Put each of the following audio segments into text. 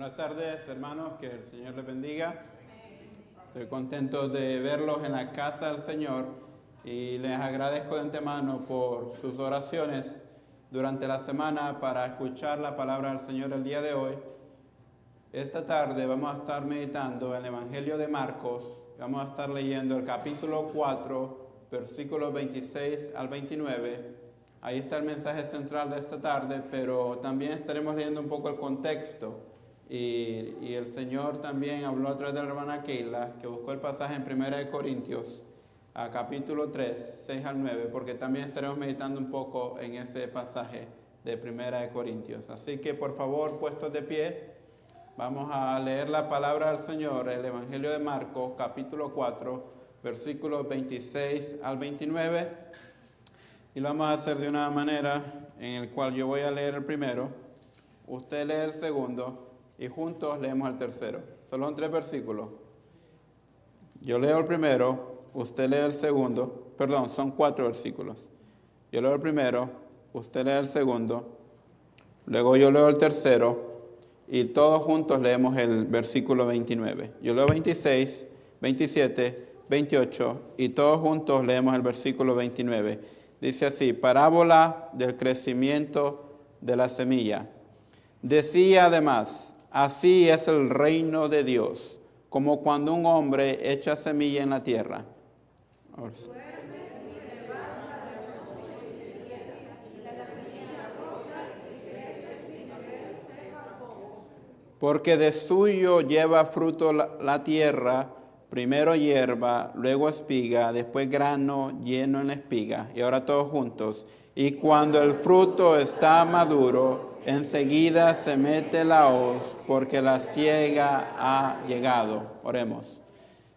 Buenas tardes, hermanos, que el Señor les bendiga. Estoy contento de verlos en la casa del Señor y les agradezco de antemano por sus oraciones durante la semana para escuchar la palabra del Señor el día de hoy. Esta tarde vamos a estar meditando en el Evangelio de Marcos. Vamos a estar leyendo el capítulo 4, versículos 26 al 29. Ahí está el mensaje central de esta tarde, pero también estaremos leyendo un poco el contexto. Y el Señor también habló a través de la hermana Keila, que buscó el pasaje en 1 Corintios, a capítulo 3, 6 al 9, porque también estaremos meditando un poco en ese pasaje de 1 Corintios. Así que por favor, puestos de pie, vamos a leer la palabra del Señor, el Evangelio de Marcos, capítulo 4, versículos 26 al 29. Y lo vamos a hacer de una manera en la cual yo voy a leer el primero, usted lee el segundo, y juntos leemos el tercero. Solo son 3 versículos. Yo leo el primero, usted lee el segundo. Perdón, son 4 versículos. Yo leo el primero, usted lee el segundo. Luego yo leo el tercero. Y todos juntos leemos el versículo 29. Yo leo 26, 27, 28. Y todos juntos leemos el versículo 29. Dice así: parábola del crecimiento de la semilla. Decía además: así es el reino de Dios, como cuando un hombre echa semilla en la tierra. Porque de suyo lleva fruto la tierra, primero hierba, luego espiga, después grano lleno en la espiga. Y ahora todos juntos. Y cuando el fruto está maduro, enseguida se mete la hoz, porque la siega ha llegado. Oremos.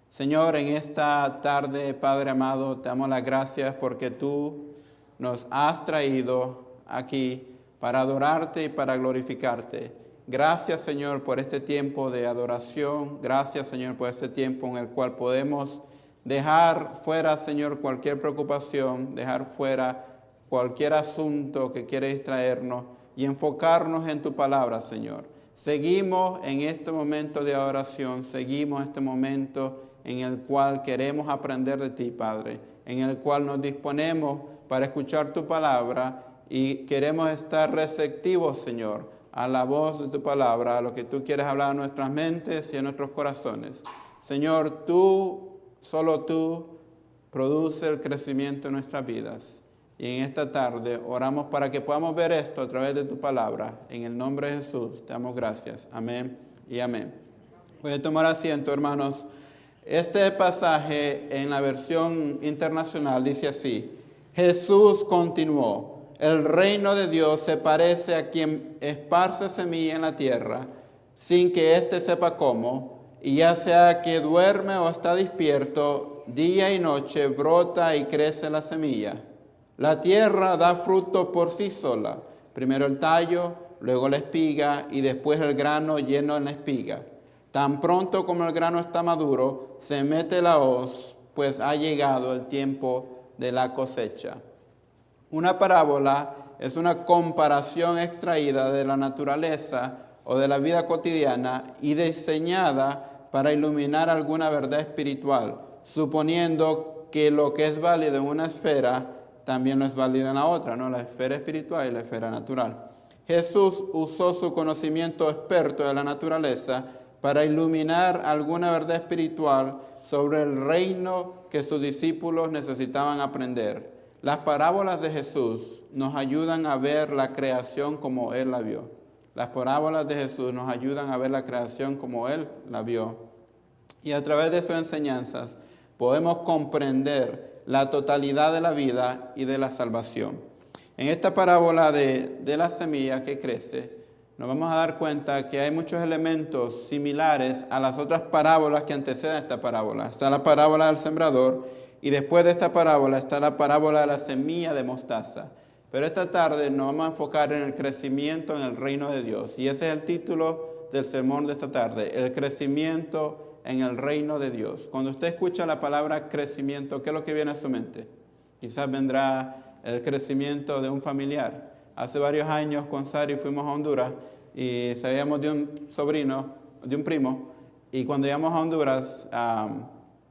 Señor, en esta tarde, Padre amado, te damos las gracias porque tú nos has traído aquí para adorarte y para glorificarte. Gracias, Señor, por este tiempo de adoración. Gracias, Señor, por este tiempo en el cual podemos dejar fuera, Señor, cualquier preocupación, dejar fuera cualquier asunto que quiera distraernos y enfocarnos en tu palabra, Señor. Seguimos en este momento de adoración, seguimos en este momento en el cual queremos aprender de ti, Padre, en el cual nos disponemos para escuchar tu palabra y queremos estar receptivos, Señor, a la voz de tu palabra, a lo que tú quieres hablar a nuestras mentes y a nuestros corazones. Señor, tú, solo tú, produce el crecimiento en nuestras vidas. Y en esta tarde oramos para que podamos ver esto a través de tu palabra. En el nombre de Jesús te damos gracias. Amén y amén. Voy a tomar asiento, hermanos. Este pasaje en la versión internacional dice así: Jesús continuó: el reino de Dios se parece a quien esparce semilla en la tierra, sin que éste sepa cómo, y ya sea que duerme o está despierto, día y noche brota y crece la semilla. La tierra da fruto por sí sola, primero el tallo, luego la espiga y después el grano lleno en la espiga. Tan pronto como el grano está maduro, se mete la hoz, pues ha llegado el tiempo de la cosecha. Una parábola es una comparación extraída de la naturaleza o de la vida cotidiana y diseñada para iluminar alguna verdad espiritual, suponiendo que lo que es válido en una esfera también lo es válido en la otra, ¿no? La esfera espiritual y la esfera natural. Jesús usó su conocimiento experto de la naturaleza para iluminar alguna verdad espiritual sobre el reino que sus discípulos necesitaban aprender. Las parábolas de Jesús nos ayudan a ver la creación como Él la vio. Las parábolas de Jesús nos ayudan a ver la creación como Él la vio. Y a través de sus enseñanzas podemos comprender la totalidad de la vida y de la salvación. En esta parábola de la semilla que crece, nos vamos a dar cuenta que hay muchos elementos similares a las otras parábolas que anteceden a esta parábola. Está la parábola del sembrador y después de esta parábola está la parábola de la semilla de mostaza. Pero esta tarde nos vamos a enfocar en el crecimiento en el reino de Dios. Y ese es el título del sermón de esta tarde: el crecimiento en el reino de Dios. Cuando usted escucha la palabra crecimiento, ¿qué es lo que viene a su mente? Quizás vendrá el crecimiento de un familiar. Hace varios años con Sari fuimos a Honduras y sabíamos de un sobrino, de un primo, y cuando llegamos a Honduras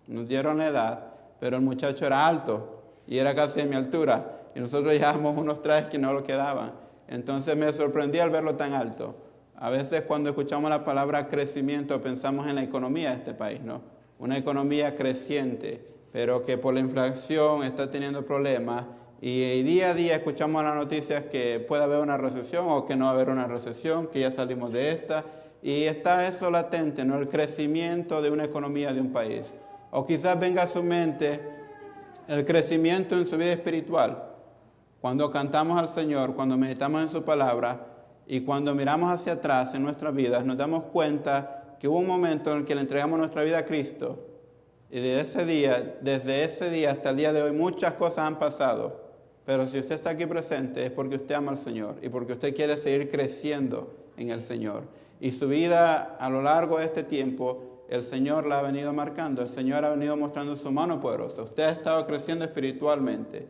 nos dieron la edad, pero el muchacho era alto y era casi de mi altura, y nosotros llevábamos unos trajes que no lo quedaban. Entonces me sorprendí al verlo tan alto. A veces cuando escuchamos la palabra crecimiento pensamos en la economía de este país, ¿no? Una economía creciente, pero que por la inflación está teniendo problemas, y día a día escuchamos las noticias que puede haber una recesión o que no va a haber una recesión, que ya salimos de esta, y está eso latente, ¿no? El crecimiento de una economía de un país. O quizás venga a su mente el crecimiento en su vida espiritual. Cuando cantamos al Señor, cuando meditamos en su palabra y cuando miramos hacia atrás en nuestras vidas, nos damos cuenta que hubo un momento en el que le entregamos nuestra vida a Cristo. Y desde ese día hasta el día de hoy, muchas cosas han pasado. Pero si usted está aquí presente es porque usted ama al Señor y porque usted quiere seguir creciendo en el Señor. Y su vida a lo largo de este tiempo, el Señor la ha venido marcando. El Señor ha venido mostrando su mano poderosa. Usted ha estado creciendo espiritualmente.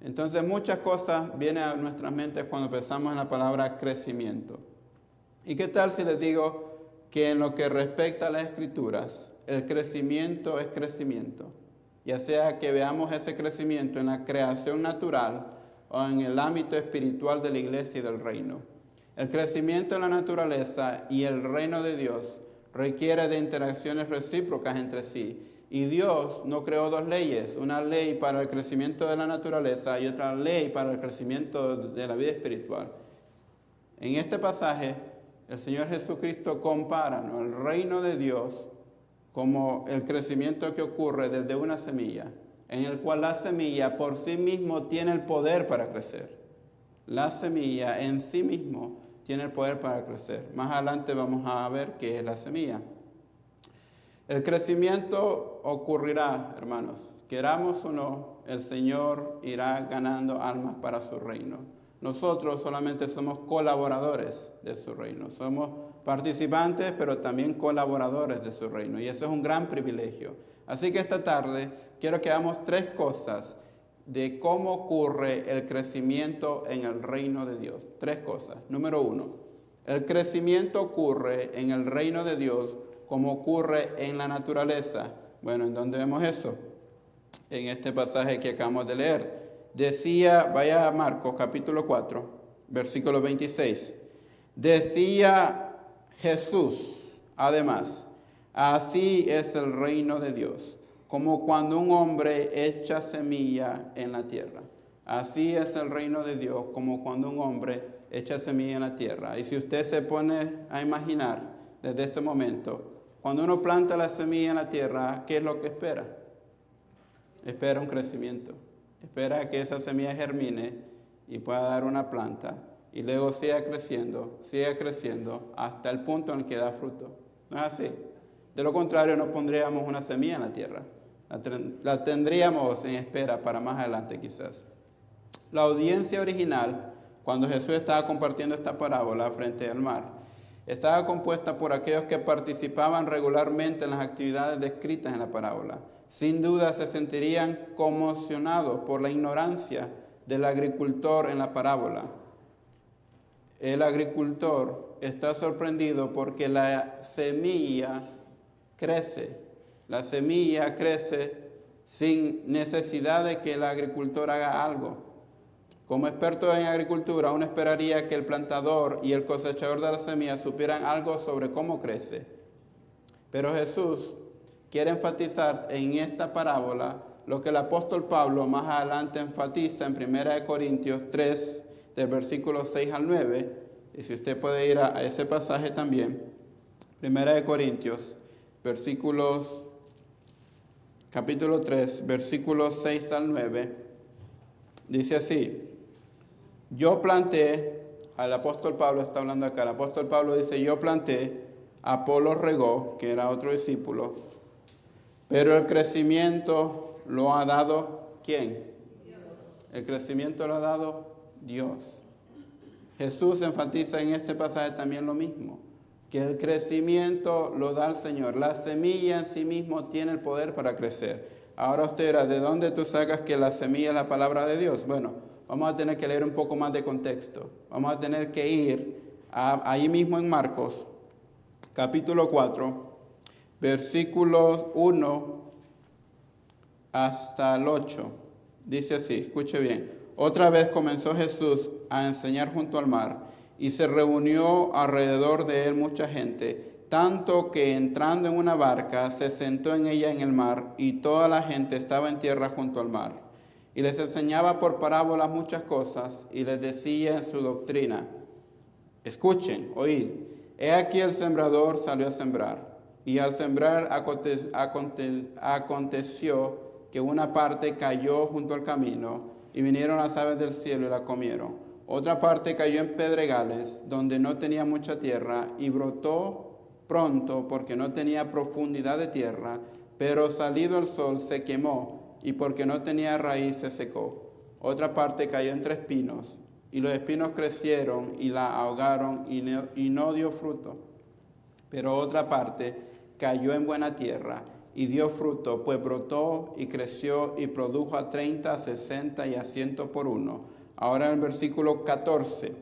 Entonces muchas cosas vienen a nuestras mentes cuando pensamos en la palabra crecimiento. ¿Y qué tal si les digo que en lo que respecta a las Escrituras, el crecimiento es crecimiento? Ya sea que veamos ese crecimiento en la creación natural o en el ámbito espiritual de la iglesia y del reino. El crecimiento en la naturaleza y el reino de Dios requiere de interacciones recíprocas entre sí. Y Dios no creó dos leyes, una ley para el crecimiento de la naturaleza y otra ley para el crecimiento de la vida espiritual. En este pasaje, el Señor Jesucristo compara, ¿no?, el reino de Dios como el crecimiento que ocurre desde una semilla, en el cual la semilla por sí mismo tiene el poder para crecer. La semilla en sí mismo tiene el poder para crecer. Más adelante vamos a ver qué es la semilla. El crecimiento ocurrirá, hermanos. Queramos o no, el Señor irá ganando almas para su reino. Nosotros solamente somos colaboradores de su reino. Somos participantes, pero también colaboradores de su reino. Y eso es un gran privilegio. Así que esta tarde quiero que hagamos 3 cosas de cómo ocurre el crecimiento en el reino de Dios. 3 cosas. Número 1, el crecimiento ocurre en el reino de Dios como ocurre en la naturaleza. Bueno, ¿en dónde vemos eso? En este pasaje que acabamos de leer. Decía, vaya a Marcos capítulo 4, versículo 26. Decía Jesús, además, así es el reino de Dios, como cuando un hombre echa semilla en la tierra. Así es el reino de Dios, como cuando un hombre echa semilla en la tierra. Y si usted se pone a imaginar desde este momento, cuando uno planta la semilla en la tierra, ¿qué es lo que espera? Espera un crecimiento. Espera que esa semilla germine y pueda dar una planta. Y luego siga creciendo hasta el punto en el que da fruto. ¿No es así? De lo contrario, no pondríamos una semilla en la tierra. La tendríamos en espera para más adelante quizás. La audiencia original, cuando Jesús estaba compartiendo esta parábola frente al mar, estaba compuesta por aquellos que participaban regularmente en las actividades descritas en la parábola. Sin duda se sentirían conmocionados por la ignorancia del agricultor en la parábola. El agricultor está sorprendido porque la semilla crece. La semilla crece sin necesidad de que el agricultor haga algo. Como experto en agricultura, uno esperaría que el plantador y el cosechador de la semilla supieran algo sobre cómo crece. Pero Jesús quiere enfatizar en esta parábola lo que el apóstol Pablo más adelante enfatiza en 1 Corintios 3, del versículo 6 al 9. Y si usted puede ir a ese pasaje también. 1 Corintios, capítulo 3, versículos 6 al 9. Dice así: yo planté, el apóstol Pablo está hablando acá, el apóstol Pablo dice, yo planté, Apolo regó, que era otro discípulo, pero el crecimiento lo ha dado, ¿quién? Dios. El crecimiento lo ha dado Dios. Jesús enfatiza en este pasaje también lo mismo, que el crecimiento lo da el Señor. La semilla en sí mismo tiene el poder para crecer. Ahora usted dirá, ¿de dónde tú sacas que la semilla es la palabra de Dios? Bueno, vamos a tener que leer un poco más de contexto. Vamos a tener que ir ahí mismo en Marcos, capítulo 4, versículos 1 hasta el 8. Dice así, escuche bien. Otra vez comenzó Jesús a enseñar junto al mar, y se reunió alrededor de él mucha gente, tanto que entrando en una barca se sentó en ella en el mar, y toda la gente estaba en tierra junto al mar. Y les enseñaba por parábolas muchas cosas, y les decía en su doctrina: escuchen, oíd, he aquí el sembrador salió a sembrar, y al sembrar aconteció que una parte cayó junto al camino, y vinieron las aves del cielo y la comieron. Otra parte cayó en pedregales, donde no tenía mucha tierra, y brotó pronto, porque no tenía profundidad de tierra, pero salido el sol se quemó, y porque no tenía raíz se secó. Otra parte cayó entre espinos, y los espinos crecieron y la ahogaron, y no dio fruto. Pero otra parte cayó en buena tierra, y dio fruto, pues brotó y creció y produjo a 30, a 60 y a 100 por uno. Ahora en el versículo 14,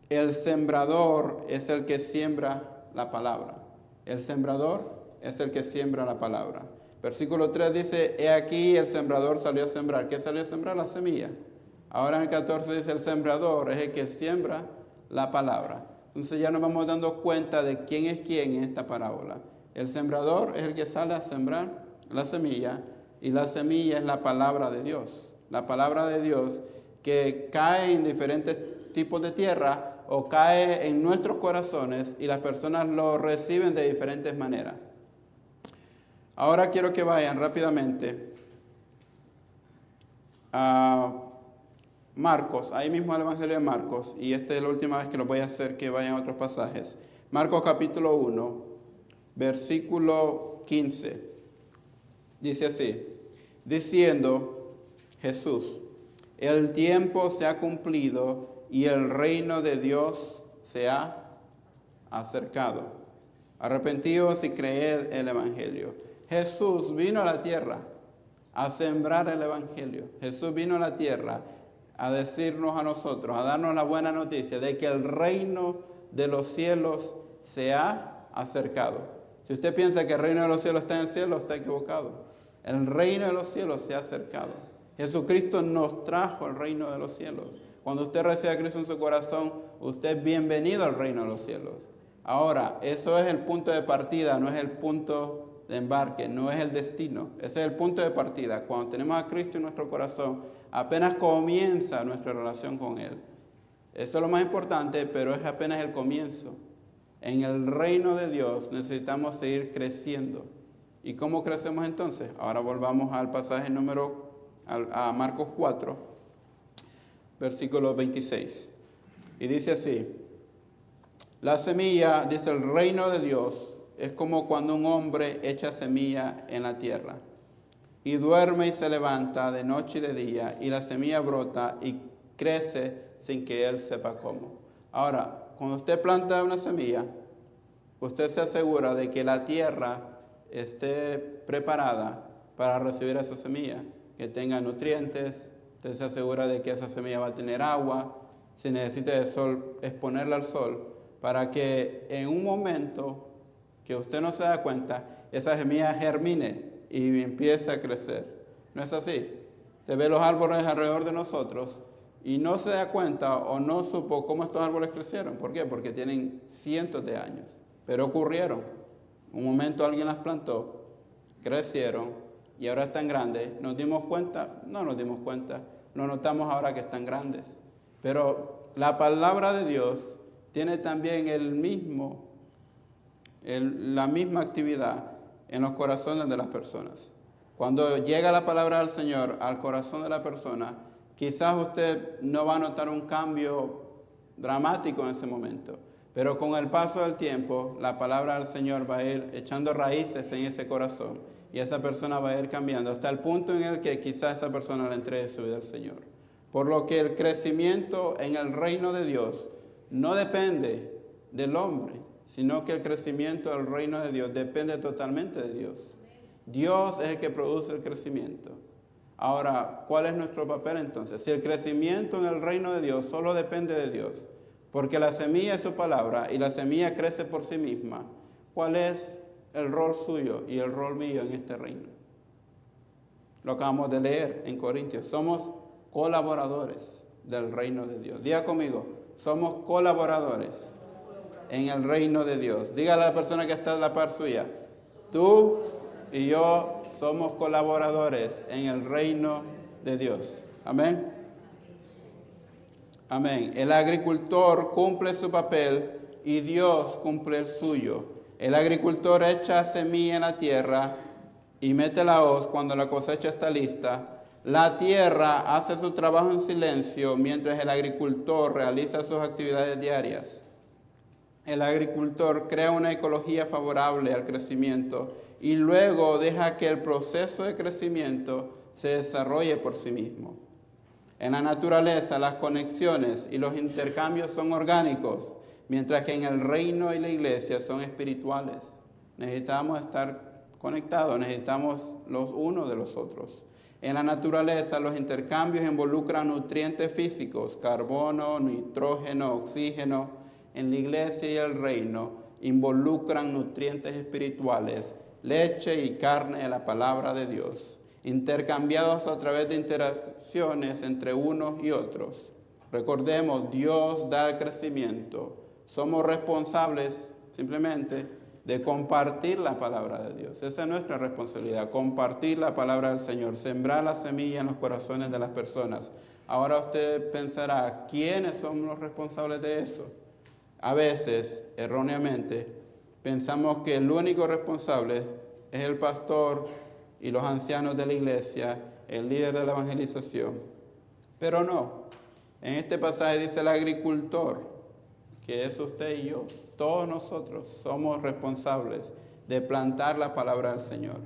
el sembrador es el que siembra la palabra. El sembrador es el que siembra la palabra. Versículo 3 dice, he aquí el sembrador salió a sembrar. ¿Qué salió a sembrar? La semilla. Ahora en el 14 dice, el sembrador es el que siembra la palabra. Entonces ya nos vamos dando cuenta de quién es quién en esta parábola. El sembrador es el que sale a sembrar la semilla, y la semilla es la palabra de Dios. La palabra de Dios que cae en diferentes tipos de tierra o cae en nuestros corazones, y las personas lo reciben de diferentes maneras. Ahora quiero que vayan rápidamente a Marcos, ahí mismo al Evangelio de Marcos, y esta es la última vez que lo voy a hacer que vayan a otros pasajes. Marcos capítulo 1, versículo 15, dice así, diciendo Jesús, el tiempo se ha cumplido y el reino de Dios se ha acercado. Arrepentíos y creed el Evangelio. Jesús vino a la tierra a sembrar el Evangelio. Jesús vino a la tierra a decirnos a nosotros, a darnos la buena noticia de que el reino de los cielos se ha acercado. Si usted piensa que el reino de los cielos está en el cielo, está equivocado. El reino de los cielos se ha acercado. Jesucristo nos trajo el reino de los cielos. Cuando usted recibe a Cristo en su corazón, usted es bienvenido al reino de los cielos. Ahora, eso es el punto de partida, no es el punto de embarque, no es el destino. Ese es el punto de partida. Cuando tenemos a Cristo en nuestro corazón, apenas comienza nuestra relación con Él. Eso es lo más importante, pero es apenas el comienzo. En el reino de Dios necesitamos seguir creciendo. ¿Y cómo crecemos entonces? Ahora volvamos al pasaje a Marcos 4, versículo 26. Y dice así, la semilla, dice, el reino de Dios es como cuando un hombre echa semilla en la tierra, y duerme y se levanta de noche y de día, y la semilla brota y crece sin que él sepa cómo. Ahora, cuando usted planta una semilla, usted se asegura de que la tierra esté preparada para recibir esa semilla, que tenga nutrientes. Usted se asegura de que esa semilla va a tener agua, si necesita de sol, exponerla al sol, para que en un momento que usted no se da cuenta, esa semilla germine y empiece a crecer. ¿No es así? Se ve los árboles alrededor de nosotros y no se da cuenta o no supo cómo estos árboles crecieron. ¿Por qué? Porque tienen cientos de años, pero ocurrieron. Un momento alguien las plantó, crecieron y ahora están grandes. ¿Nos dimos cuenta? No nos dimos cuenta. No notamos ahora que están grandes. Pero la palabra de Dios tiene también la misma actividad en los corazones de las personas. Cuando llega la palabra del Señor al corazón de la persona, quizás usted no va a notar un cambio dramático en ese momento, pero con el paso del tiempo, la palabra del Señor va a ir echando raíces en ese corazón y esa persona va a ir cambiando hasta el punto en el que quizás esa persona le entregue su vida al Señor. Por lo que el crecimiento en el reino de Dios no depende del hombre, sino que el crecimiento del reino de Dios depende totalmente de Dios. Dios es el que produce el crecimiento. Ahora, ¿cuál es nuestro papel entonces? Si el crecimiento en el reino de Dios solo depende de Dios, porque la semilla es su palabra y la semilla crece por sí misma, ¿cuál es el rol suyo y el rol mío en este reino? Lo acabamos de leer en Corintios. Somos colaboradores del reino de Dios. Diga conmigo, somos colaboradores en el reino de Dios. Dígale a la persona que está a la par suya, tú y yo somos colaboradores en el reino de Dios. Amén. Amén. El agricultor cumple su papel y Dios cumple el suyo. El agricultor echa semilla en la tierra y mete la hoz cuando la cosecha está lista. La tierra hace su trabajo en silencio mientras el agricultor realiza sus actividades diarias. El agricultor crea una ecología favorable al crecimiento y luego deja que el proceso de crecimiento se desarrolle por sí mismo. En la naturaleza, las conexiones y los intercambios son orgánicos, mientras que en el reino y la iglesia son espirituales. Necesitamos estar conectados, necesitamos los unos de los otros. En la naturaleza, los intercambios involucran nutrientes físicos, carbono, nitrógeno, oxígeno. En la iglesia y el reino involucran nutrientes espirituales, leche y carne de la palabra de Dios, intercambiados a través de interacciones entre unos y otros. Recordemos, Dios da el crecimiento. Somos responsables simplemente de compartir la palabra de Dios. Esa es nuestra responsabilidad, compartir la palabra del Señor, sembrar la semilla en los corazones de las personas. Ahora usted pensará, ¿quiénes son los responsables de eso? A veces, erróneamente, pensamos que el único responsable es el pastor y los ancianos de la iglesia, el líder de la evangelización. Pero no. En este pasaje dice el agricultor, que es usted y yo. Todos nosotros somos responsables de plantar la palabra del Señor.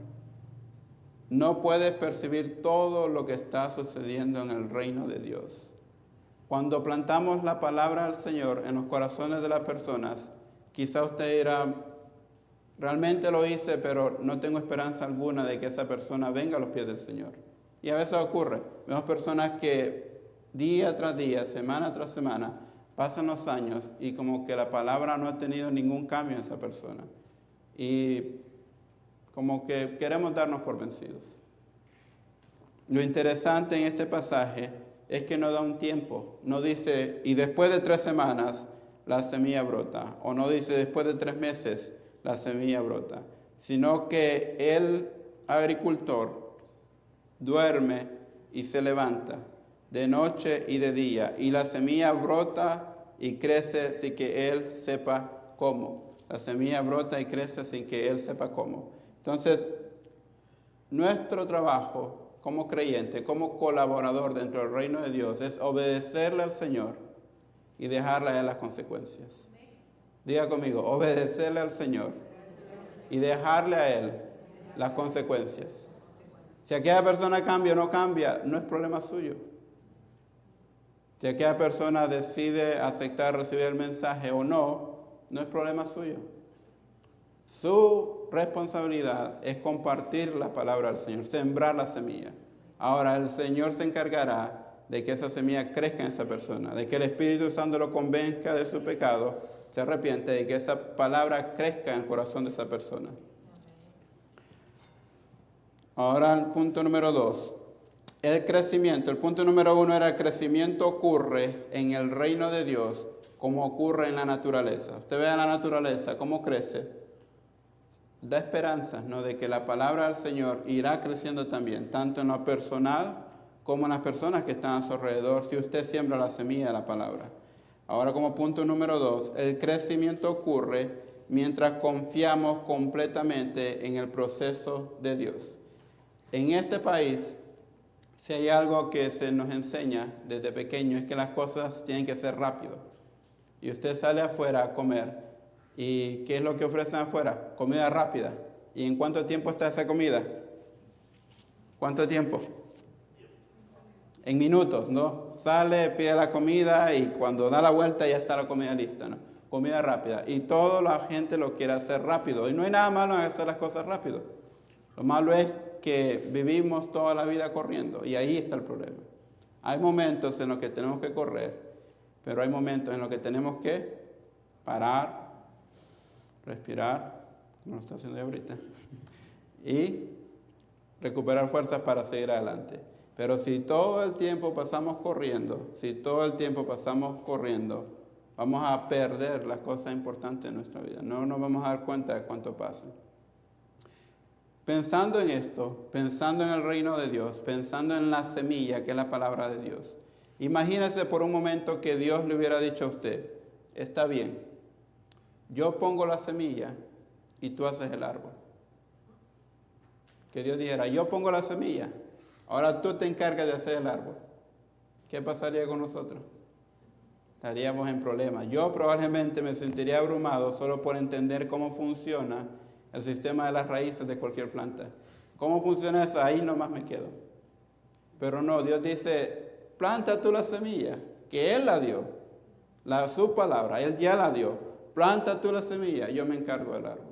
No puedes percibir todo lo que está sucediendo en el reino de Dios. Cuando plantamos la palabra del Señor en los corazones de las personas, quizá usted dirá, realmente lo hice, pero no tengo esperanza alguna de que esa persona venga a los pies del Señor. Y a veces ocurre. Vemos personas que día tras día, semana tras semana, pasan los años y como que la palabra no ha tenido ningún cambio en esa persona. Y como que queremos darnos por vencidos. Lo interesante en este pasaje es que no da un tiempo. No dice, y después de 3 semanas la semilla brota. O no dice, después de 3 meses la semilla brota. Sino que el agricultor duerme y se levanta de noche y de día. Y la semilla brota y crece sin que él sepa cómo. La semilla brota y crece sin que él sepa cómo. Entonces, nuestro trabajo como creyente, como colaborador dentro del reino de Dios, es obedecerle al Señor y dejarle a Él las consecuencias. Diga conmigo, obedecerle al Señor y dejarle a Él las consecuencias. Si aquella persona cambia o no cambia, no es problema suyo. Si aquella persona decide aceptar, recibir el mensaje o no, no es problema suyo. Su responsabilidad es compartir la palabra del Señor, sembrar la semilla. Ahora el Señor se encargará de que esa semilla crezca en esa persona, de que el Espíritu Santo lo convenzca de su pecado, se arrepiente, de que esa palabra crezca en el corazón de esa persona. Ahora el punto número 2. El crecimiento. El punto número 1 era el crecimiento ocurre en el reino de Dios como ocurre en la naturaleza. Usted ve en la naturaleza cómo crece. Da esperanzas, ¿no?, de que la palabra del Señor irá creciendo también, tanto en lo personal como en las personas que están a su alrededor, si usted siembra la semilla de la palabra. Ahora, como punto número 2, el crecimiento ocurre mientras confiamos completamente en el proceso de Dios. En este país, si hay algo que se nos enseña desde pequeño, es que las cosas tienen que ser rápido. Y usted sale afuera a comer. ¿Y qué es lo que ofrecen afuera? Comida rápida. ¿Y en cuánto tiempo está esa comida? ¿Cuánto tiempo? En minutos, ¿no? Sale, pide la comida y cuando da la vuelta ya está la comida lista, ¿no? Comida rápida. Y toda la gente lo quiere hacer rápido. Y no hay nada malo en hacer las cosas rápido. Lo malo es que vivimos toda la vida corriendo. Y ahí está el problema. Hay momentos en los que tenemos que correr. Pero hay momentos en los que tenemos que parar, respirar, como lo está haciendo ahorita, y recuperar fuerzas para seguir adelante. Pero si todo el tiempo pasamos corriendo, vamos a perder las cosas importantes de nuestra vida. No nos vamos a dar cuenta de cuánto pasa. Pensando en esto, pensando en el reino de Dios, pensando en la semilla que es la palabra de Dios, imagínese por un momento que Dios le hubiera dicho a usted, está bien, yo pongo la semilla y tú haces el árbol. Que Dios dijera, yo pongo la semilla, ahora tú te encargas de hacer el árbol. ¿Qué pasaría con nosotros? Estaríamos en problemas. Yo probablemente me sentiría abrumado solo por entender cómo funciona el sistema de las raíces de cualquier planta. ¿Cómo funciona eso? Ahí nomás me quedo. Pero no, Dios dice, planta tú la semilla, que Él la dio, su palabra, Él ya la dio. Planta tú la semilla, yo me encargo del árbol.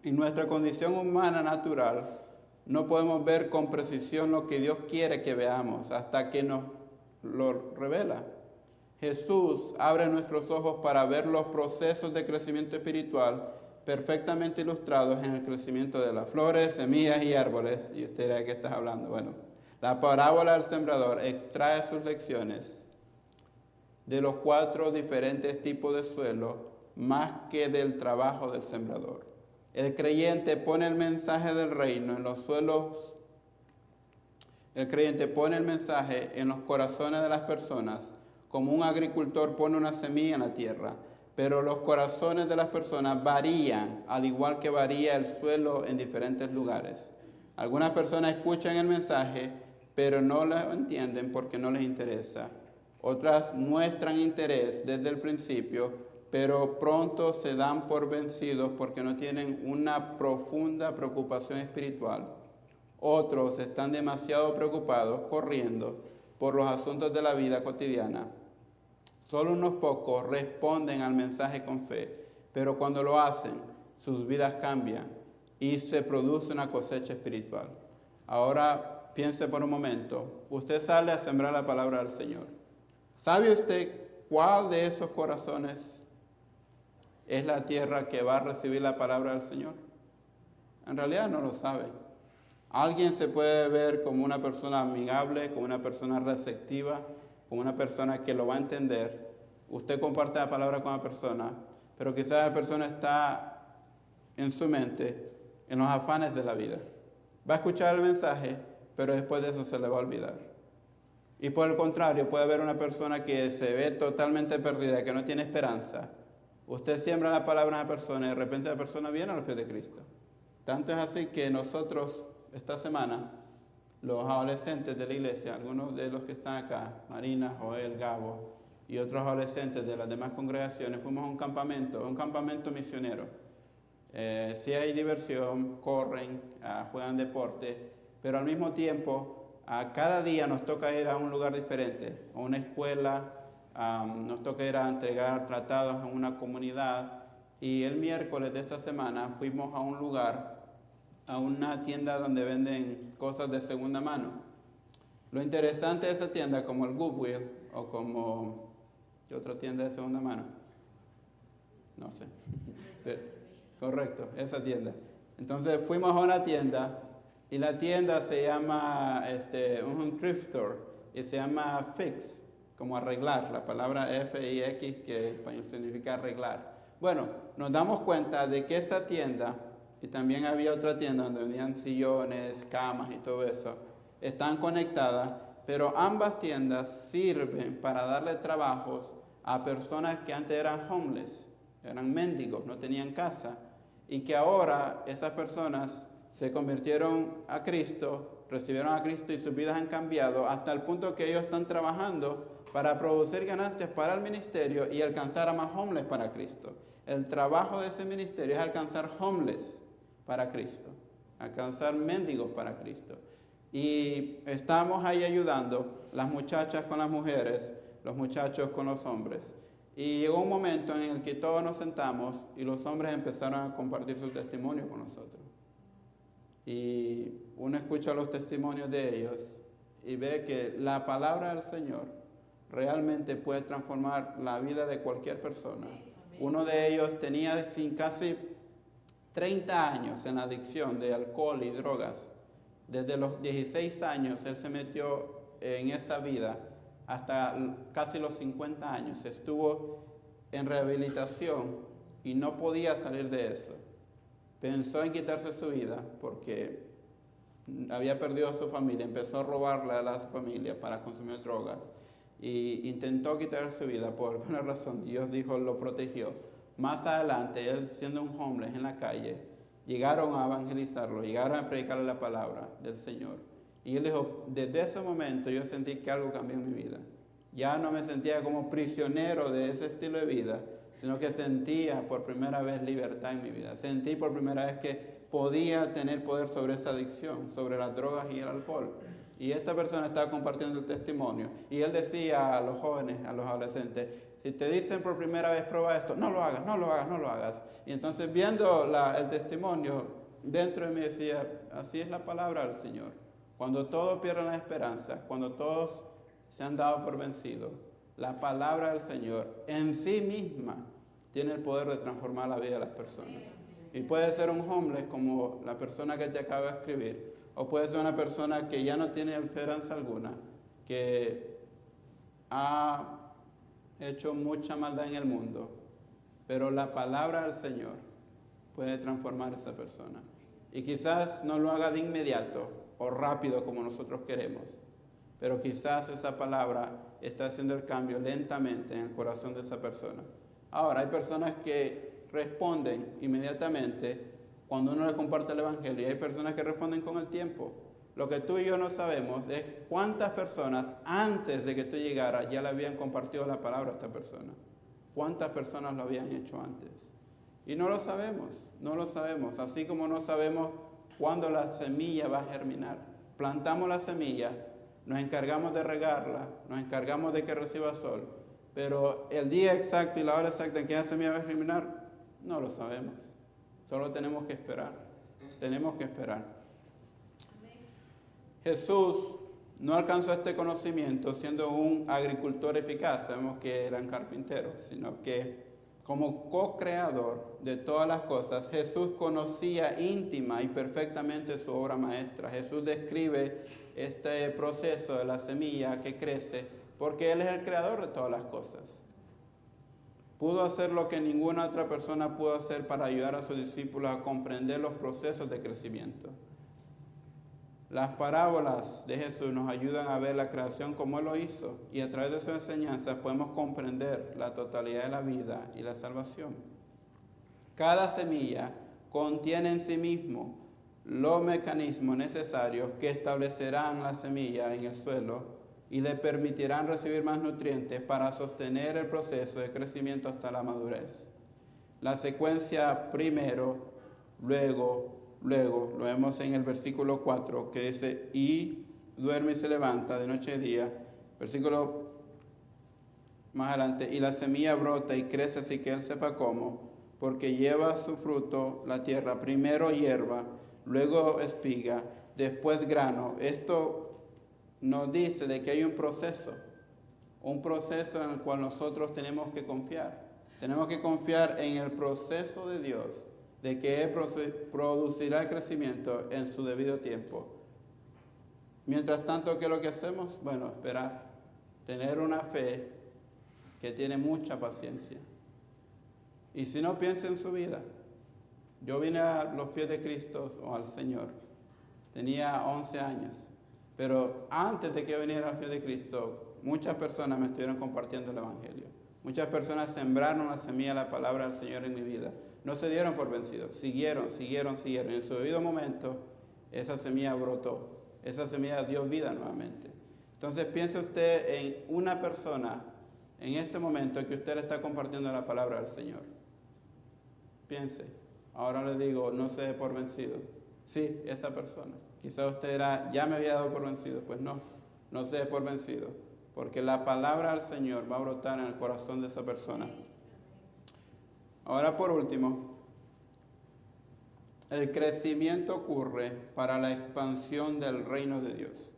En nuestra condición humana natural, no podemos ver con precisión lo que Dios quiere que veamos hasta que nos lo revela. Jesús abre nuestros ojos para ver los procesos de crecimiento espiritual perfectamente ilustrados en el crecimiento de las flores, semillas y árboles. Y usted dirá, ¿de qué estás hablando? Bueno, la parábola del sembrador extrae sus lecciones de los 4 diferentes tipos de suelo más que del trabajo del sembrador. El creyente pone el mensaje del reino en los suelos. El creyente pone el mensaje en los corazones de las personas, como un agricultor pone una semilla en la tierra. Pero los corazones de las personas varían, al igual que varía el suelo en diferentes lugares. Algunas personas escuchan el mensaje, pero no lo entienden porque no les interesa. Otras muestran interés desde el principio, pero pronto se dan por vencidos porque no tienen una profunda preocupación espiritual. Otros están demasiado preocupados, corriendo por los asuntos de la vida cotidiana. Solo unos pocos responden al mensaje con fe, pero cuando lo hacen, sus vidas cambian y se produce una cosecha espiritual. Ahora piense por un momento, usted sale a sembrar la palabra del Señor. ¿Sabe usted cuál de esos corazones es la tierra que va a recibir la palabra del Señor? En realidad no lo sabe. Alguien se puede ver como una persona amigable, como una persona receptiva, como una persona que lo va a entender. Usted comparte la palabra con la persona, pero quizás la persona está en su mente, en los afanes de la vida. Va a escuchar el mensaje, pero después de eso se le va a olvidar. Y por el contrario, puede haber una persona que se ve totalmente perdida, que no tiene esperanza. Usted siembra la palabra a una persona y de repente la persona viene a los pies de Cristo. Tanto es así que nosotros, esta semana, los adolescentes de la iglesia, algunos de los que están acá, Marina, Joel, Gabo y otros adolescentes de las demás congregaciones, fuimos a un campamento misionero. Sí hay diversión, corren, juegan deporte, pero al mismo tiempo, cada día nos toca ir a un lugar diferente, a una escuela, nos toca ir a entregar tratados en una comunidad. Y el miércoles de esta semana fuimos a un lugar, a una tienda donde venden cosas de segunda mano. Lo interesante de esa tienda, como el Goodwill o como ¿qué otra tienda de segunda mano? No sé. Correcto, esa tienda. Entonces fuimos a una tienda y la tienda se llama un thrift store y se llama fix, como arreglar, la palabra F-I-X que en español significa arreglar. Bueno, nos damos cuenta de que esta tienda, y también había otra tienda donde vendían sillones, camas y todo eso, están conectadas, pero ambas tiendas sirven para darle trabajos a personas que antes eran homeless, eran mendigos, no tenían casa, y que ahora esas personas se convirtieron a Cristo, recibieron a Cristo y sus vidas han cambiado hasta el punto que ellos están trabajando para producir ganancias para el ministerio y alcanzar a más homeless para Cristo. El trabajo de ese ministerio es alcanzar homeless para Cristo, alcanzar mendigos para Cristo. Y estamos ahí ayudando, las muchachas con las mujeres, los muchachos con los hombres. Y llegó un momento en el que todos nos sentamos y los hombres empezaron a compartir su testimonio con nosotros. Y uno escucha los testimonios de ellos y ve que la palabra del Señor realmente puede transformar la vida de cualquier persona. Uno de ellos tenía casi 30 años en adicción de alcohol y drogas. Desde los 16 años él se metió en esa vida hasta casi los 50 años. Estuvo en rehabilitación y no podía salir de eso. Pensó en quitarse su vida porque había perdido a su familia, empezó a robarle a las familias para consumir drogas y intentó quitar su vida por alguna razón. Dios dijo, lo protegió. Más adelante, él siendo un homeless en la calle, llegaron a evangelizarlo, llegaron a predicarle la palabra del Señor. Y él dijo, desde ese momento yo sentí que algo cambió en mi vida. Ya no me sentía como prisionero de ese estilo de vida, sino que sentía por primera vez libertad en mi vida. Sentí por primera vez que podía tener poder sobre esa adicción, sobre las drogas y el alcohol. Y esta persona estaba compartiendo el testimonio. Y él decía a los jóvenes, a los adolescentes, si te dicen por primera vez prueba esto, no lo hagas, no lo hagas, no lo hagas. Y entonces viendo el testimonio, dentro de mí decía, así es la palabra del Señor. Cuando todos pierden la esperanza, cuando todos se han dado por vencidos, la palabra del Señor en sí misma tiene el poder de transformar la vida de las personas. Y puede ser un homeless como la persona que te acaba de escribir, o puede ser una persona que ya no tiene esperanza alguna, que ha hecho mucha maldad en el mundo, pero la palabra del Señor puede transformar a esa persona. Y quizás no lo haga de inmediato o rápido como nosotros queremos, pero quizás esa palabra está haciendo el cambio lentamente en el corazón de esa persona. Ahora, hay personas que responden inmediatamente cuando uno le comparte el Evangelio, y hay personas que responden con el tiempo. Lo que tú y yo no sabemos es cuántas personas antes de que tú llegaras ya le habían compartido la palabra a esta persona. ¿Cuántas personas lo habían hecho antes? Y no lo sabemos, no lo sabemos. Así como no sabemos cuándo la semilla va a germinar. Plantamos la semilla, nos encargamos de regarla, nos encargamos de que reciba sol, pero el día exacto y la hora exacta en que esa semilla va a germinar, no lo sabemos. Solo tenemos que esperar. Tenemos que esperar. Jesús no alcanzó este conocimiento siendo un agricultor eficaz, sabemos que eran carpinteros, sino que como co-creador de todas las cosas, Jesús conocía íntima y perfectamente su obra maestra. Jesús describe este proceso de la semilla que crece porque Él es el creador de todas las cosas. Pudo hacer lo que ninguna otra persona pudo hacer para ayudar a sus discípulos a comprender los procesos de crecimiento. Las parábolas de Jesús nos ayudan a ver la creación como Él lo hizo, y a través de sus enseñanzas podemos comprender la totalidad de la vida y la salvación. Cada semilla contiene en sí mismo los mecanismos necesarios que establecerán la semilla en el suelo y le permitirán recibir más nutrientes para sostener el proceso de crecimiento hasta la madurez. La secuencia primero, luego, lo vemos en el versículo 4, que dice, y duerme y se levanta de noche y día. Versículo más adelante, y la semilla brota y crece así que él sepa cómo, porque lleva su fruto la tierra, primero hierba, luego espiga, después grano. Esto nos dice de que hay un proceso en el cual nosotros tenemos que confiar. Tenemos que confiar en el proceso de Dios, de que Él producirá el crecimiento en su debido tiempo. Mientras tanto, ¿qué es lo que hacemos? Bueno, esperar, tener una fe que tiene mucha paciencia. Y si no, piense en su vida. Yo vine a los pies de Cristo o al Señor, tenía 11 años, pero antes de que yo viniera a los pies de Cristo, muchas personas me estuvieron compartiendo el Evangelio. Muchas personas sembraron la semilla de la palabra del Señor en mi vida. No se dieron por vencidos, siguieron. Y en su debido momento, esa semilla brotó. Esa semilla dio vida nuevamente. Entonces piense usted en una persona en este momento que usted le está compartiendo la palabra del Señor. Piense. Ahora le digo, no se dé por vencido. Sí, esa persona. Quizá usted dirá, ya me había dado por vencido. Pues no se dé por vencido. Porque la palabra del Señor va a brotar en el corazón de esa persona. Ahora por último, el crecimiento ocurre para la expansión del reino de Dios.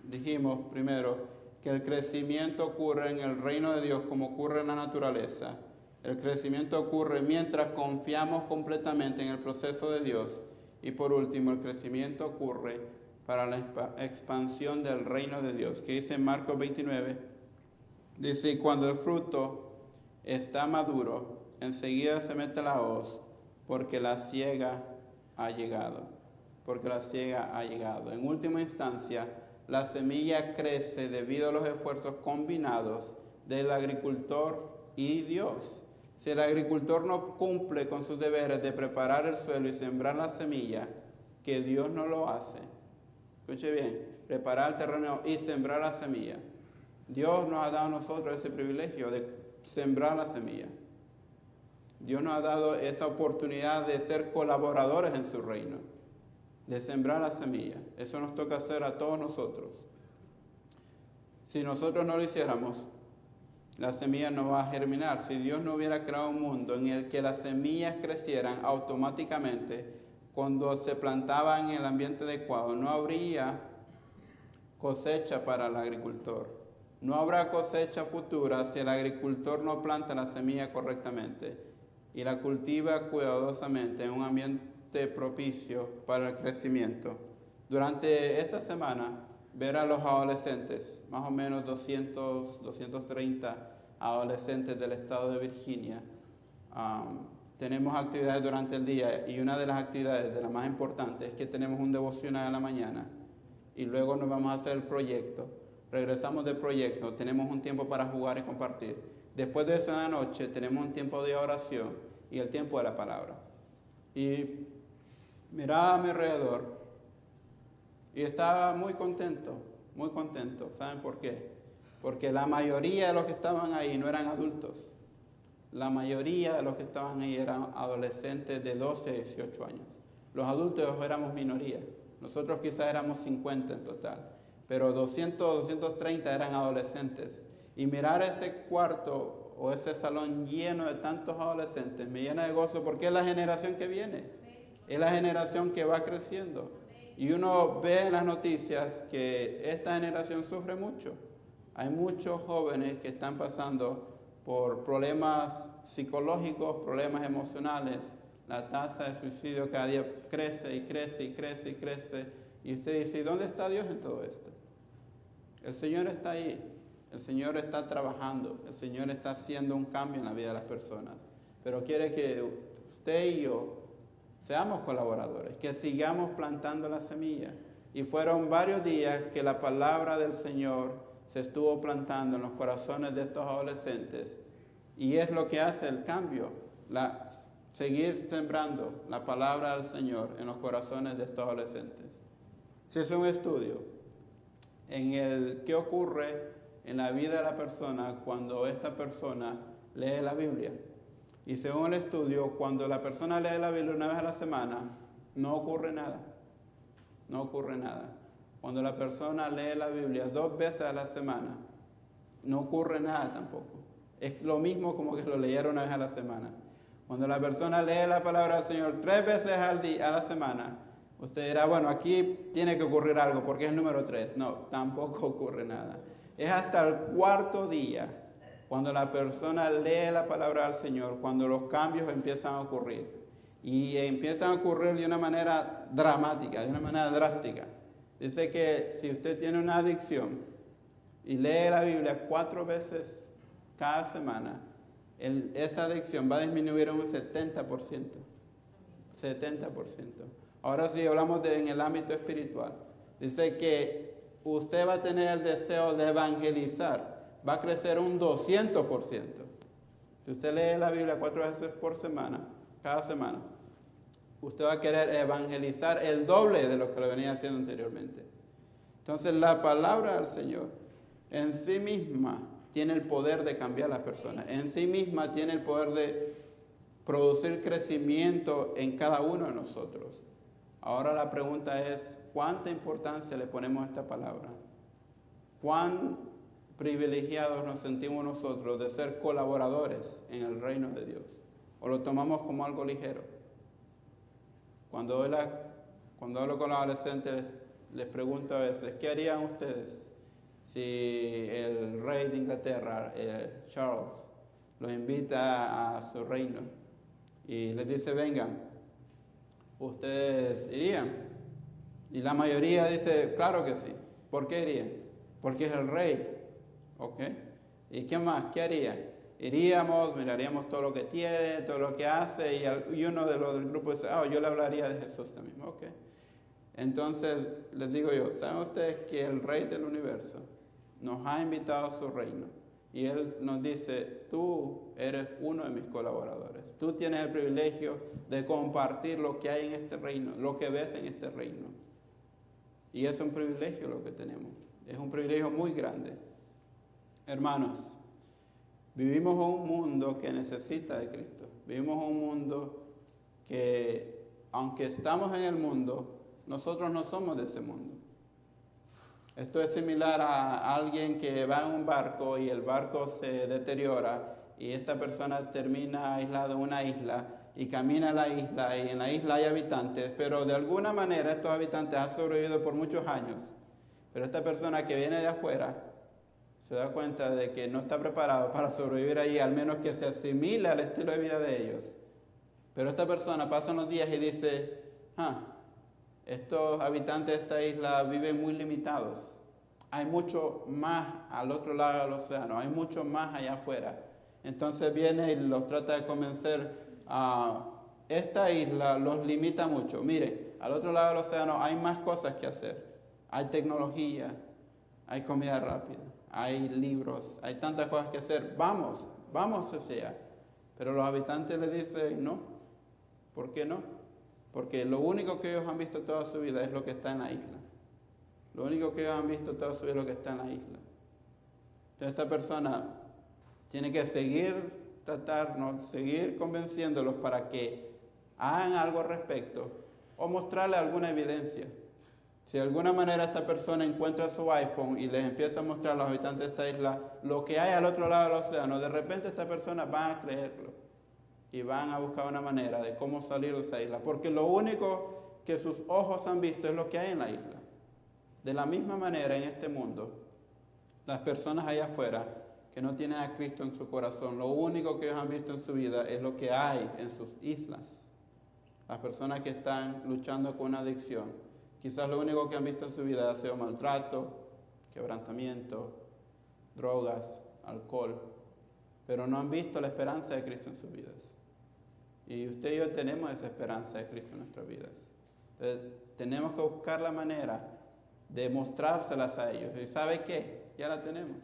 Dijimos primero que el crecimiento ocurre en el reino de Dios como ocurre en la naturaleza. El crecimiento ocurre mientras confiamos completamente en el proceso de Dios. Y por último, el crecimiento ocurre para la expansión del reino de Dios. Que dice en Marcos 29, dice, cuando el fruto está maduro, enseguida se mete la hoz, porque la siega ha llegado. Porque la siega ha llegado. En última instancia, la semilla crece debido a los esfuerzos combinados del agricultor y Dios. Si el agricultor no cumple con sus deberes de preparar el suelo y sembrar la semilla, que Dios no lo hace. Escuche bien, preparar el terreno y sembrar la semilla. Dios nos ha dado a nosotros ese privilegio de sembrar la semilla. Dios nos ha dado esa oportunidad de ser colaboradores en su reino, de sembrar la semilla. Eso nos toca hacer a todos nosotros. Si nosotros no lo hiciéramos, la semilla no va a germinar. Si Dios no hubiera creado un mundo en el que las semillas crecieran automáticamente cuando se plantaban en el ambiente adecuado, no habría cosecha para el agricultor. No habrá cosecha futura si el agricultor no planta la semilla correctamente y la cultiva cuidadosamente en un ambiente propicio para el crecimiento. Durante esta semana, ver a los adolescentes, más o menos 230 adolescentes del estado de Virginia. Tenemos actividades durante el día y una de las actividades, de las más importantes, es que tenemos un devocional en la mañana y luego nos vamos a hacer el proyecto. Regresamos del proyecto, tenemos un tiempo para jugar y compartir. Después de eso en la noche tenemos un tiempo de oración y el tiempo de la palabra. Y miraba a mi alrededor y estaba muy contento. ¿Saben por qué? Porque la mayoría de los que estaban ahí no eran adultos. La mayoría de los que estaban ahí eran adolescentes de 12 a 18 años. Los adultos éramos minoría. Nosotros quizás éramos 50 en total. Pero 200, 230 eran adolescentes. Y mirar ese cuarto o ese salón lleno de tantos adolescentes me llena de gozo porque es la generación que viene. Es la generación que va creciendo. Y uno ve en las noticias que esta generación sufre mucho. Hay muchos jóvenes que están pasando por problemas psicológicos, problemas emocionales. La tasa de suicidio cada día crece y crece y crece y crece. Y usted dice, ¿dónde está Dios en todo esto? El Señor está ahí. El Señor está trabajando. El Señor está haciendo un cambio en la vida de las personas. Pero quiere que usted y yo seamos colaboradores, que sigamos plantando la semilla. Y fueron varios días que la palabra del Señor se estuvo plantando en los corazones de estos adolescentes. Y es lo que hace el cambio, seguir sembrando la palabra del Señor en los corazones de estos adolescentes. Se hizo un estudio en el qué ocurre en la vida de la persona cuando esta persona lee la Biblia. Y según el estudio, cuando la persona lee la Biblia una vez a la semana, no ocurre nada. No ocurre nada. Cuando la persona lee la Biblia 2 veces a la semana, no ocurre nada tampoco. Es lo mismo como que lo leyera una vez a la semana. Cuando la persona lee la palabra del Señor 3 veces a la semana, usted dirá, bueno, aquí tiene que ocurrir algo porque es el número 3. No, tampoco ocurre nada. Es hasta el 4.º día, cuando la persona lee la palabra del Señor, cuando los cambios empiezan a ocurrir. Y empiezan a ocurrir de una manera dramática, de una manera drástica. Dice que si usted tiene una adicción y lee la Biblia 4 veces cada semana, esa adicción va a disminuir un 70%. 70%. Ahora sí hablamos en el ámbito espiritual. Dice que usted va a tener el deseo de evangelizar. Va a crecer un 200%. Si usted lee la Biblia 4 veces por semana, cada semana, usted va a querer evangelizar el doble de lo que lo venía haciendo anteriormente. Entonces la palabra del Señor en sí misma tiene el poder de cambiar a las personas. En sí misma tiene el poder de producir crecimiento en cada uno de nosotros. Ahora la pregunta es, ¿cuánta importancia le ponemos a esta palabra? ¿Cuán privilegiados nos sentimos nosotros de ser colaboradores en el reino de Dios? ¿O lo tomamos como algo ligero? Cuando hablo con los adolescentes, les pregunto a veces, ¿qué harían ustedes Si el rey de Inglaterra, Charles, los invita a su reino y les dice, vengan, ¿ustedes irían? Y la mayoría dice, claro que sí. ¿Por qué irían? Porque es el rey. ¿Ok? ¿Y qué más? ¿Qué harían? Iríamos, miraríamos todo lo que tiene, todo lo que hace, y uno de los del grupo dice, yo le hablaría de Jesús también. ¿Ok? Entonces, les digo yo, ¿saben ustedes que el rey del universo nos ha invitado a su reino? Y Él nos dice, tú eres uno de mis colaboradores. Tú tienes el privilegio de compartir lo que hay en este reino, lo que ves en este reino. Y es un privilegio lo que tenemos. Es un privilegio muy grande. Hermanos, vivimos en un mundo que necesita de Cristo. Vivimos en un mundo que, aunque estamos en el mundo, nosotros no somos de ese mundo. Esto es similar a alguien que va en un barco y el barco se deteriora y esta persona termina aislada en una isla y camina a la isla y en la isla hay habitantes, pero de alguna manera estos habitantes han sobrevivido por muchos años. Pero esta persona que viene de afuera se da cuenta de que no está preparado para sobrevivir allí, al menos que se asimile al estilo de vida de ellos. Pero esta persona pasa unos días y dice, estos habitantes de esta isla viven muy limitados. Hay mucho más al otro lado del océano, hay mucho más allá afuera. Entonces viene y los trata de convencer esta isla los limita mucho. Mire, al otro lado del océano hay más cosas que hacer. Hay tecnología, hay comida rápida, hay libros, hay tantas cosas que hacer. Vamos hacia allá. Pero los habitantes le dicen, no. ¿Por qué no? Porque lo único que ellos han visto toda su vida es lo que está en la isla. Lo único que ellos han visto toda su vida es lo que está en la isla. Entonces esta persona tiene que seguir convenciéndolos para que hagan algo al respecto o mostrarle alguna evidencia. Si de alguna manera esta persona encuentra su iPhone y les empieza a mostrar a los habitantes de esta isla lo que hay al otro lado del océano, de repente esta persona va a creerlo y van a buscar una manera de cómo salir de esa isla, porque lo único que sus ojos han visto es lo que hay en la isla. De la misma manera en este mundo, las personas allá afuera que no tienen a Cristo en su corazón, lo único que ellos han visto en su vida es lo que hay en sus islas. Las personas que están luchando con una adicción, quizás lo único que han visto en su vida ha sido maltrato, quebrantamiento, drogas, alcohol, pero no han visto la esperanza de Cristo en sus vidas. Y usted y yo tenemos esa esperanza de Cristo en nuestras vidas. Entonces, tenemos que buscar la manera de mostrárselas a ellos. ¿Y sabe qué? Ya la tenemos.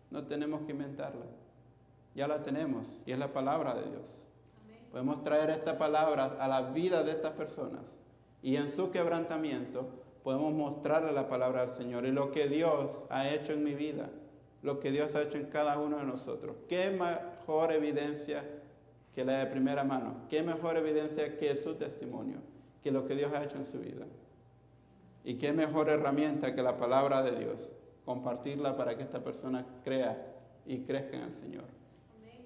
No tenemos que inventarla. Ya la tenemos y es la palabra de Dios. Amén. Podemos traer esta palabra a la vida de estas personas y en su quebrantamiento podemos mostrarle la palabra al Señor y lo que Dios ha hecho en mi vida, lo que Dios ha hecho en cada uno de nosotros. ¿Qué mejor evidencia que la de primera mano? ¿Qué mejor evidencia que su testimonio, que lo que Dios ha hecho en su vida? ¿Y qué mejor herramienta que la palabra de Dios? Compartirla para que esta persona crea y crezca en el Señor. Amén.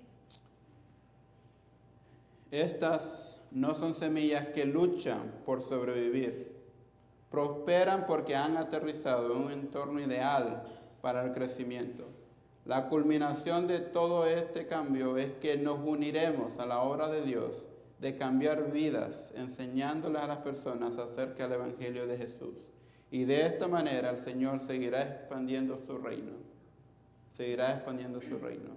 Estas no son semillas que luchan por sobrevivir. Prosperan porque han aterrizado en un entorno ideal para el crecimiento. La culminación de todo este cambio es que nos uniremos a la obra de Dios de cambiar vidas, enseñándoles a las personas acerca del Evangelio de Jesús. Y de esta manera el Señor seguirá expandiendo su reino. Seguirá expandiendo su reino.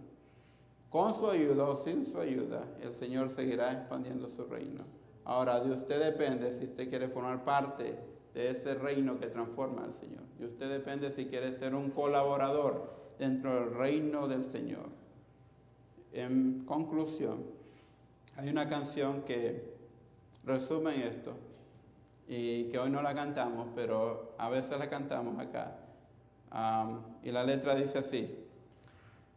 Con su ayuda o sin su ayuda, el Señor seguirá expandiendo su reino. Ahora, de usted depende si usted quiere formar parte de ese reino que transforma al Señor. De usted depende si quiere ser un colaborador dentro del reino del Señor. En conclusión, hay una canción que resume esto y que hoy no la cantamos, pero a veces la cantamos acá. Y la letra dice así: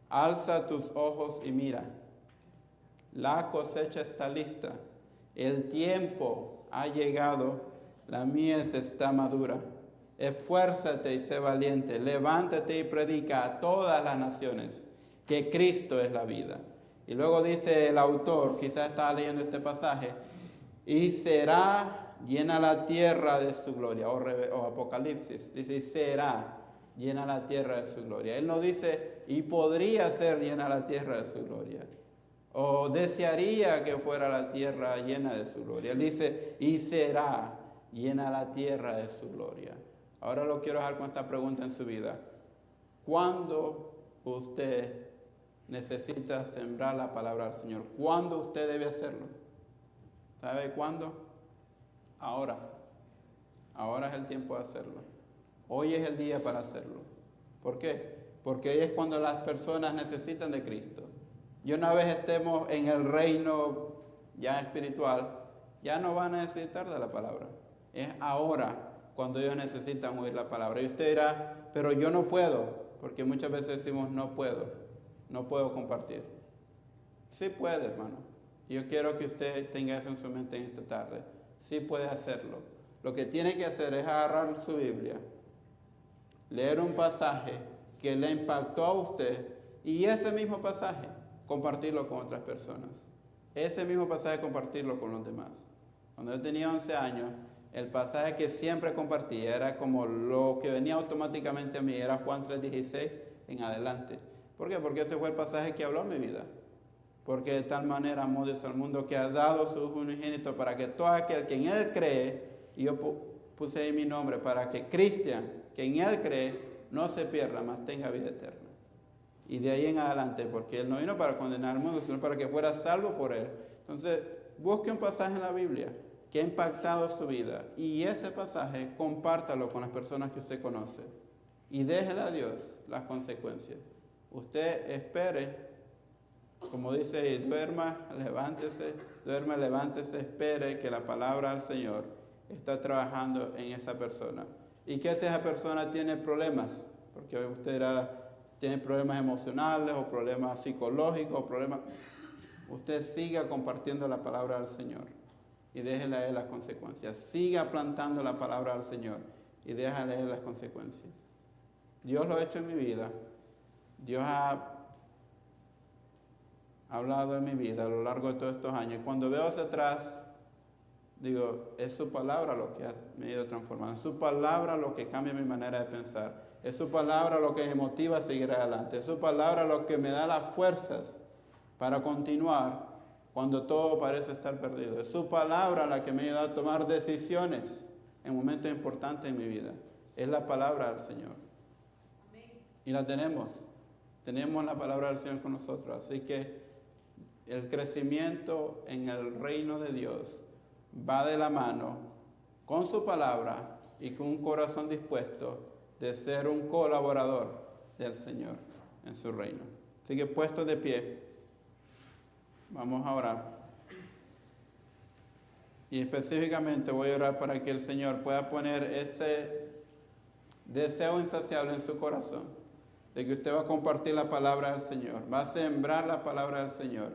alza tus ojos y mira, la cosecha está lista, el tiempo ha llegado, la mies está madura. Esfuérzate y sé valiente, levántate y predica a todas las naciones que Cristo es la vida. Y luego dice el autor, quizás estaba leyendo este pasaje, y será llena la tierra de su gloria, o Apocalipsis, dice, y será. llena la tierra de su gloria. Él no dice, y podría ser llena la tierra de su gloria. O desearía que fuera la tierra llena de su gloria. Él dice, y será llena la tierra de su gloria. Ahora lo quiero dejar con esta pregunta en su vida. ¿Cuándo usted necesita sembrar la palabra del Señor? ¿Cuándo usted debe hacerlo? ¿Sabe cuándo? Ahora. Ahora es el tiempo de hacerlo. Hoy es el día para hacerlo. ¿Por qué? Porque hoy es cuando las personas necesitan de Cristo. Y una vez estemos en el reino ya espiritual, ya no van a necesitar de la palabra. Es ahora cuando ellos necesitan oír la palabra. Y usted dirá, pero yo no puedo, porque muchas veces decimos no puedo compartir. Sí puede, hermano. Yo quiero que usted tenga eso en su mente en esta tarde. Sí puede hacerlo. Lo que tiene que hacer es agarrar su Biblia, leer un pasaje que le impactó a usted y ese mismo pasaje compartirlo con otras personas. Ese mismo pasaje compartirlo con los demás. Cuando yo tenía 11 años, el pasaje que siempre compartía era como lo que venía automáticamente a mí, era Juan 3:16 en adelante. ¿Por qué? Porque ese fue el pasaje que habló en mi vida. Porque de tal manera amó Dios al mundo que ha dado su unigénito para que todo aquel que en Él cree, y yo puse ahí mi nombre, para que Cristian, que en Él cree, no se pierda, mas tenga vida eterna. Y de ahí en adelante, porque Él no vino para condenar al mundo, sino para que fuera salvo por Él. Entonces, busque un pasaje en la Biblia que ha impactado su vida y ese pasaje compártalo con las personas que usted conoce y déjele a Dios las consecuencias. Usted espere, como dice, duerma, levántese, espere que la palabra del Señor está trabajando en esa persona. Y que si esa persona tiene problemas, porque usted tiene problemas emocionales o problemas psicológicos, usted siga compartiendo la palabra del Señor y déjele a Él las consecuencias. Siga plantando la palabra del Señor y déjale a Él las consecuencias. Dios lo ha hecho en mi vida. Dios ha hablado en mi vida a lo largo de todos estos años. Cuando veo hacia atrás, digo, es su palabra lo que me ha ido transformando. Es su palabra lo que cambia mi manera de pensar. Es su palabra lo que me motiva a seguir adelante. Es su palabra lo que me da las fuerzas para continuar cuando todo parece estar perdido. Es su palabra la que me ayuda a tomar decisiones en momentos importantes en mi vida. Es la palabra del Señor. Amén. Y la tenemos. Tenemos la palabra del Señor con nosotros. Así que el crecimiento en el reino de Dios va de la mano con su palabra y con un corazón dispuesto de ser un colaborador del Señor en su reino. Así que puestos de pie, vamos a orar. Y específicamente voy a orar para que el Señor pueda poner ese deseo insaciable en su corazón, de que usted va a compartir la palabra del Señor, va a sembrar la palabra del Señor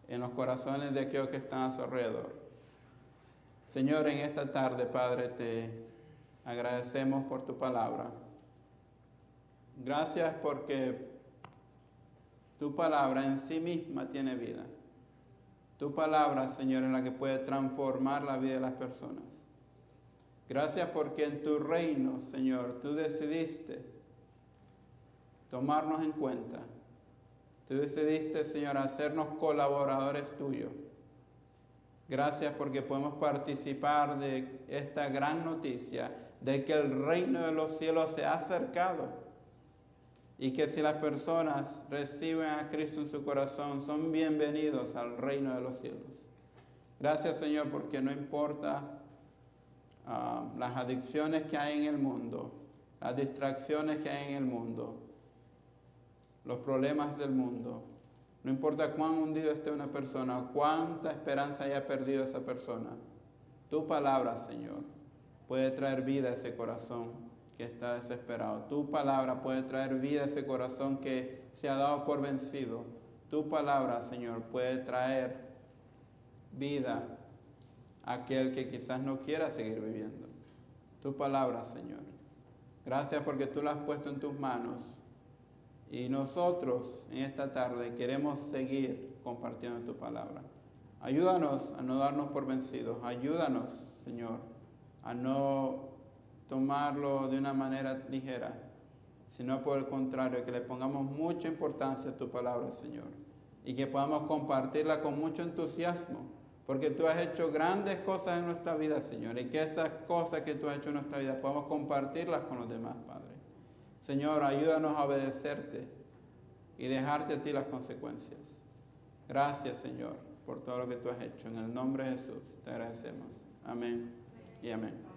en los corazones de aquellos que están a su alrededor. Señor, en esta tarde, Padre, te agradecemos por tu palabra. Gracias porque tu palabra en sí misma tiene vida. Tu palabra, Señor, es la que puede transformar la vida de las personas. Gracias porque en tu reino, Señor, tú decidiste tomarnos en cuenta. Tú decidiste, Señor, hacernos colaboradores tuyos. Gracias porque podemos participar de esta gran noticia de que el reino de los cielos se ha acercado y que si las personas reciben a Cristo en su corazón, son bienvenidos al reino de los cielos. Gracias, Señor, porque no importa las adicciones que hay en el mundo, las distracciones que hay en el mundo, los problemas del mundo. No importa cuán hundido esté una persona, cuánta esperanza haya perdido esa persona. Tu palabra, Señor, puede traer vida a ese corazón que está desesperado. Tu palabra puede traer vida a ese corazón que se ha dado por vencido. Tu palabra, Señor, puede traer vida a aquel que quizás no quiera seguir viviendo. Tu palabra, Señor. Gracias porque tú la has puesto en tus manos. Y nosotros en esta tarde queremos seguir compartiendo tu palabra. Ayúdanos a no darnos por vencidos. Ayúdanos, Señor, a no tomarlo de una manera ligera. sino por el contrario, que le pongamos mucha importancia a tu palabra, Señor, y que podamos compartirla con mucho entusiasmo, porque tú has hecho grandes cosas en nuestra vida, Señor, y que esas cosas que tú has hecho en nuestra vida podamos compartirlas con los demás, Padre. Señor, ayúdanos a obedecerte y dejarte a ti las consecuencias. Gracias, Señor, por todo lo que tú has hecho. En el nombre de Jesús te agradecemos. Amén y amén.